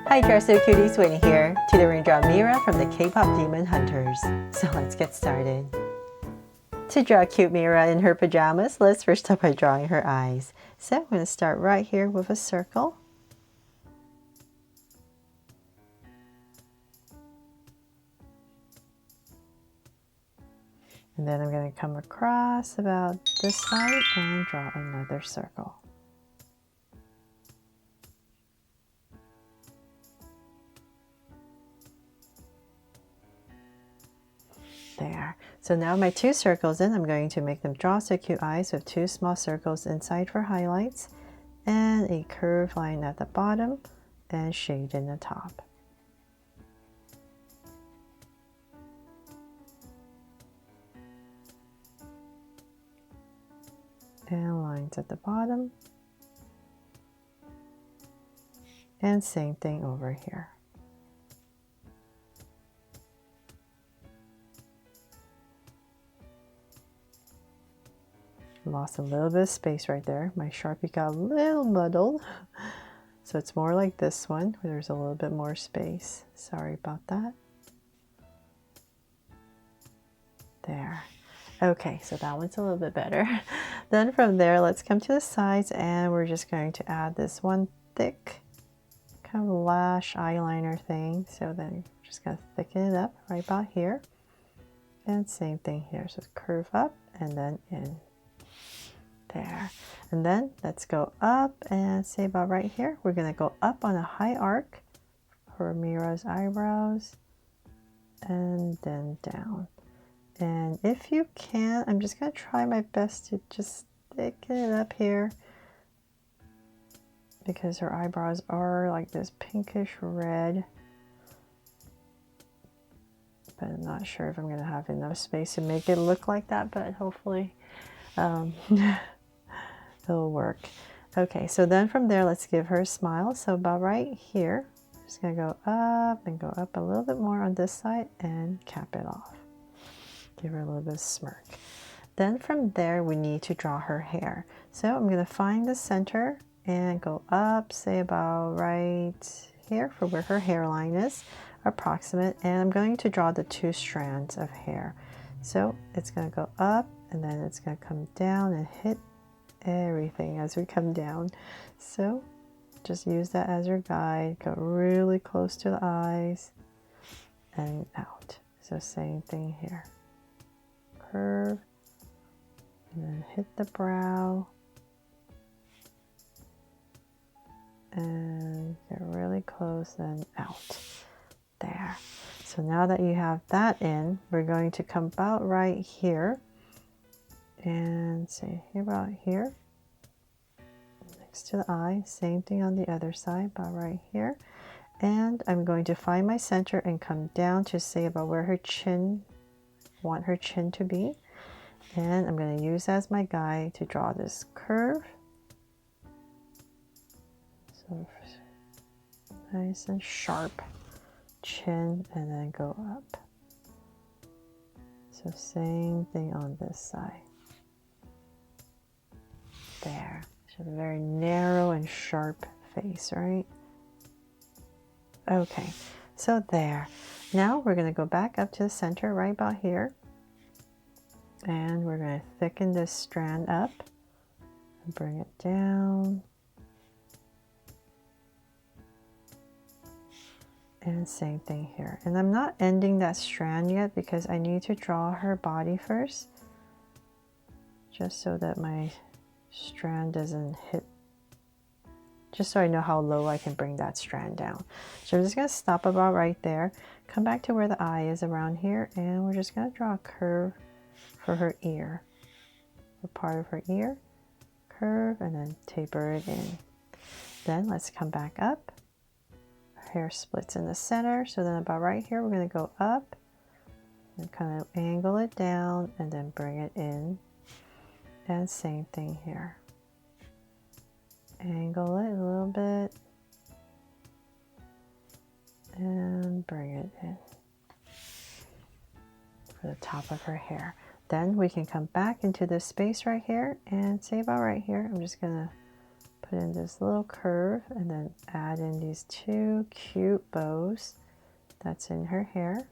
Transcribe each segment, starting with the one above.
Hi Dresser Cuties, Winnie here. Today we're going to draw Mira from the K-pop Demon Hunters. So let's get started. To draw cute Mira in her pajamas, let's first start by drawing her eyes. So I'm going to start right here with a circle. And then I'm going to come across about this side and draw another circle. There. So now my two circles in, I'm going to make them draw so cute eyes with two small circles inside for highlights and a curved line at the bottom and shade in the top. And lines at the bottom. And same thing over here. Lost a little bit of space right there. My Sharpie got a little muddled. So it's more like this one, where there's a little bit more space. Sorry about that. There. Okay, so that one's a little bit better. Then from there, let's come to the sides and we're just going to add this one thick kind of lash eyeliner thing. So then you're just going to thicken it up right about here. And same thing here. So curve up and then in. There. And then let's go up and say about right here. We're going to go up on a high arc for Mira's eyebrows and then down. And if you can, I'm just going to try my best to just thicken it up here because her eyebrows are like this pinkish red. But I'm not sure if I'm going to have enough space to make it look like that, but hopefully it'll work. Okay, so then from there, let's give her a smile. So about right here, I'm just going to go up and go up a little bit more on this side and cap it off. Give her a little bit of smirk. Then from there, we need to draw her hair. So I'm going to find the center and go up, say about right here for where her hairline is, approximate. And I'm going to draw the two strands of hair. So it's going to go up and then it's going to come down and hit everything as we come down. So just use that as your guide. Go really close to the eyes and out. So same thing here. Curve and then hit the brow and get really close and out. There. So now that you have that in, we're going to come about right here and say about here next to the eye. Same thing on the other side, about right here. And I'm going to find my center and come down to say about where her chin, want her chin to be. And I'm going to use as my guide to draw this curve. So nice and sharp chin and then go up. So same thing on this side. There. She has a very narrow and sharp face, right? Okay, so there. Now we're going to go back up to the center right about here. And we're going to thicken this strand up and bring it down. And same thing here. And I'm not ending that strand yet because I need to draw her body first. Just so that my strand doesn't hit. Just so I know how low I can bring that strand down. So I'm just going to stop about right there. Come back to where the eye is around here. And we're just going to draw a curve for her ear. For part of her ear. Curve and then taper it in. Then let's come back up. Hair splits in the center, so then about right here we're going to go up and kind of angle it down and then bring it in, and same thing here, angle it a little bit and bring it in for the top of her hair. Then we can come back into this space right here and say about right here I'm just going to put in this little curve and then add in these two cute bows that's in her hair.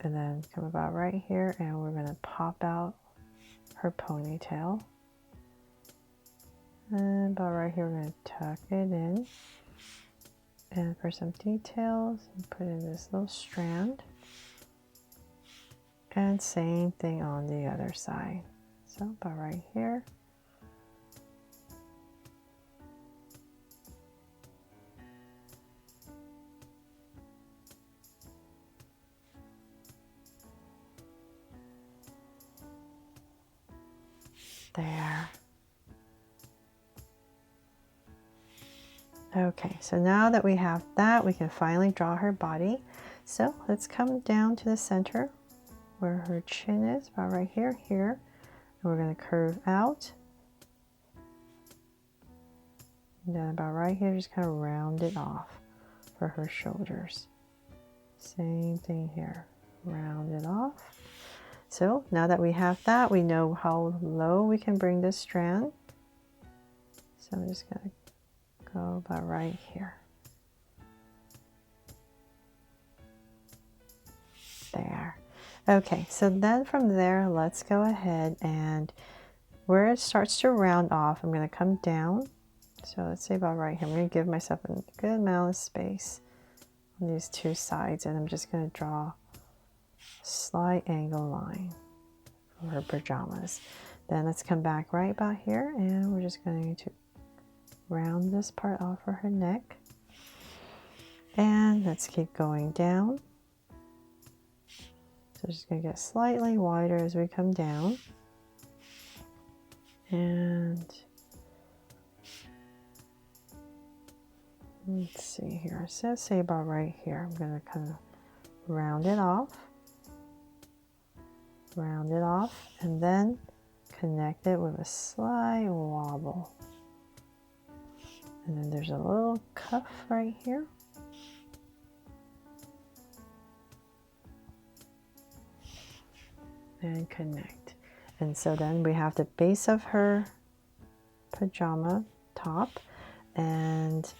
And then come about right here and we're going to pop out her ponytail. And about right here we're going to tuck it in. And for some details, put in this little strand. And same thing on the other side. So about right here. There. Okay, so now that we have that, we can finally draw her body. So let's come down to the center where her chin is, about right here, here. And we're going to curve out. And then about right here, just kind of round it off for her shoulders. Same thing here, round it off. So now that we have that, we know how low we can bring this strand. So I'm just going to go about right here. There. Okay, so then from there, let's go ahead and where it starts to round off, I'm going to come down. So let's say about right here. I'm going to give myself a good amount of space on these two sides, and I'm just going to draw a slight angle line for her pajamas. Then let's come back right about here, and we're just going to round this part off for her neck. And let's keep going down. So just going to get slightly wider as we come down. And let's see here. So say about right here. I'm going to kind of round it off, and then connect it with a slight wobble. And then there's a little cuff right here. And connect. And so then we have the base of her pajama top, and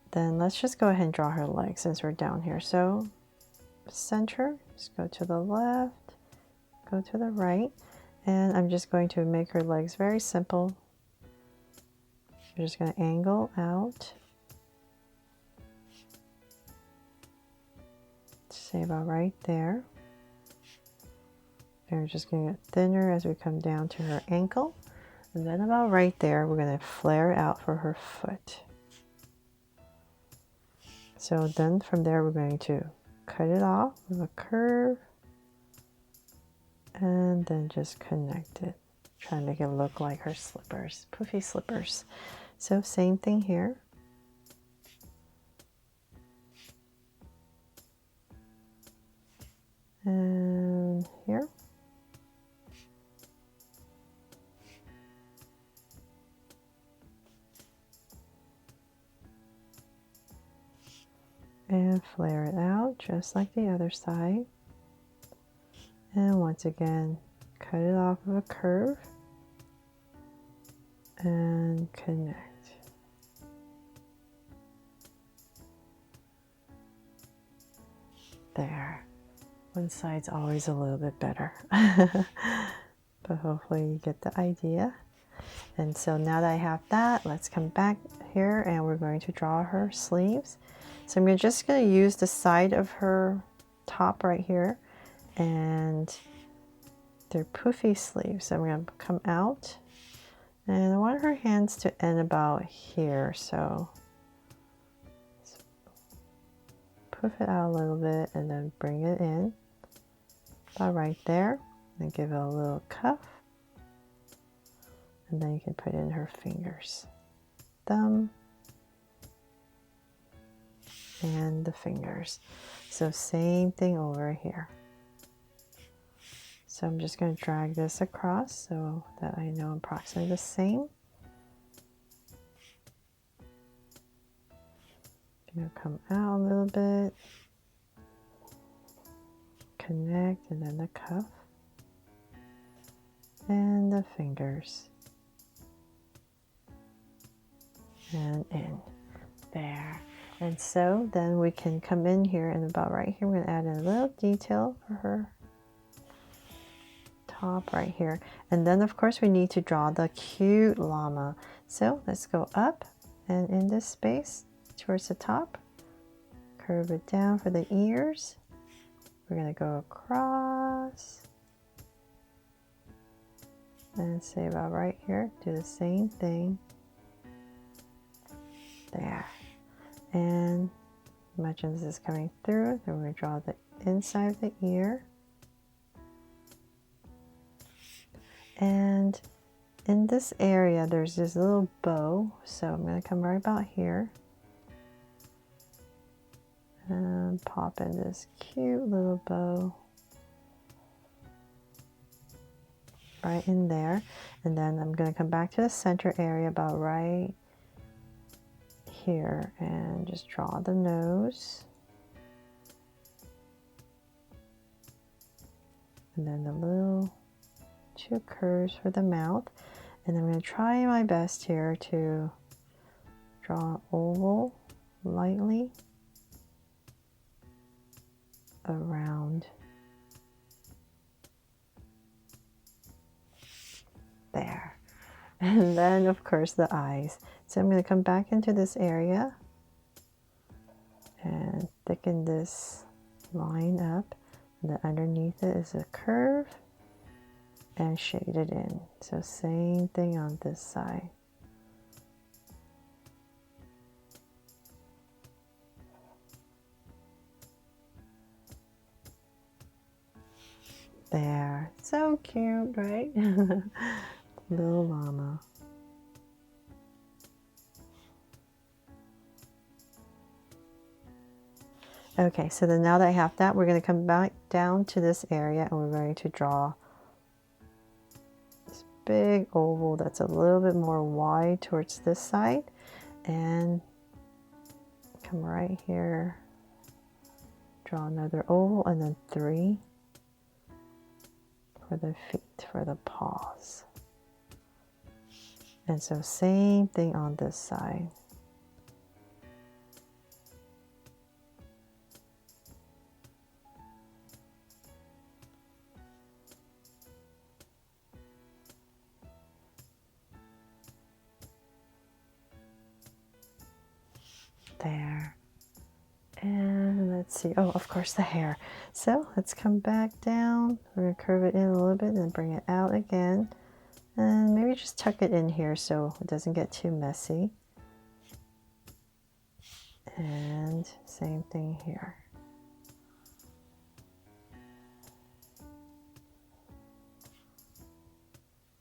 then let's just go ahead and draw her legs since we're down here. So center, just go to the left, go to the right, and I'm just going to make her legs very simple. You're just going to angle out, say about right there. And we're just going to get thinner as we come down to her ankle. And then about right there, we're going to flare it out for her foot. So then from there, we're going to cut it off with a curve. And then just connect it. Try to make it look like her slippers, poofy slippers. So same thing here. And here. And flare it out just like the other side. And once again, cut it off with a curve and connect. There. One side's always a little bit better. But hopefully you get the idea. And so now that I have that, let's come back here and we're going to draw her sleeves. So I'm just going to use the side of her top right here, and they're poofy sleeves. So I'm going to come out, and I want her hands to end about here. So poof it out a little bit and then bring it in about right there, and give it a little cuff. And then you can put in her fingers, thumb, and the fingers. So same thing over here. So I'm just going to drag this across so that I know approximately the same. I'm going to come out a little bit, connect, and then the cuff, and the fingers. and in there. And so then we can come in here and about right here, we're going to add in a little detail for her top right here. And then of course we need to draw the cute llama. So let's go up and in this space towards the top, curve it down for the ears. We're going to go across and say about right here, do the same thing there. And imagine this is coming through, then we're going to draw the inside of the ear. And in this area, there's this little bow. So I'm going to come right about here and pop in this cute little bow right in there. And then I'm going to come back to the center area about right here and just draw the nose. And then the little two curves for the mouth. And I'm going to try my best here to draw an oval lightly around there. And then of course the eyes. So I'm going to come back into this area and thicken this line up, and then underneath it is a curve and shade it in. So same thing on this side. There, so cute, right? Little llama. Okay, so then now that I have that, we're going to come back down to this area and we're going to draw this big oval that's a little bit more wide towards this side, and come right here, draw another oval, and then 3 for the feet, for the paws. And so same thing on this side. There. And let's see, oh, of course the hair. So let's come back down. We're going to curve it in a little bit and bring it out again. And maybe just tuck it in here so it doesn't get too messy. And same thing here.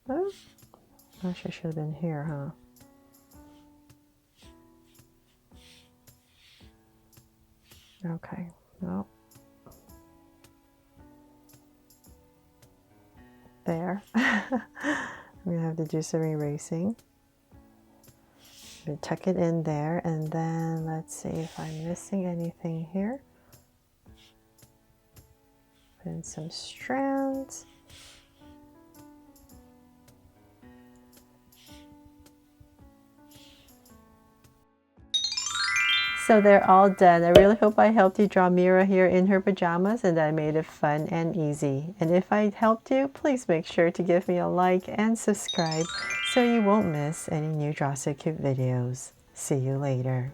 Oh, actually should have been here, huh? Okay, well, there. I'm gonna have to do some erasing. I'm gonna tuck it in there, and then let's see if I'm missing anything here. Put in some strands. So they're all done. I really hope I helped you draw Mira here in her pajamas and that I made it fun and easy. And if I helped you, please make sure to give me a like and subscribe so you won't miss any new Draw So Cute videos. See you later.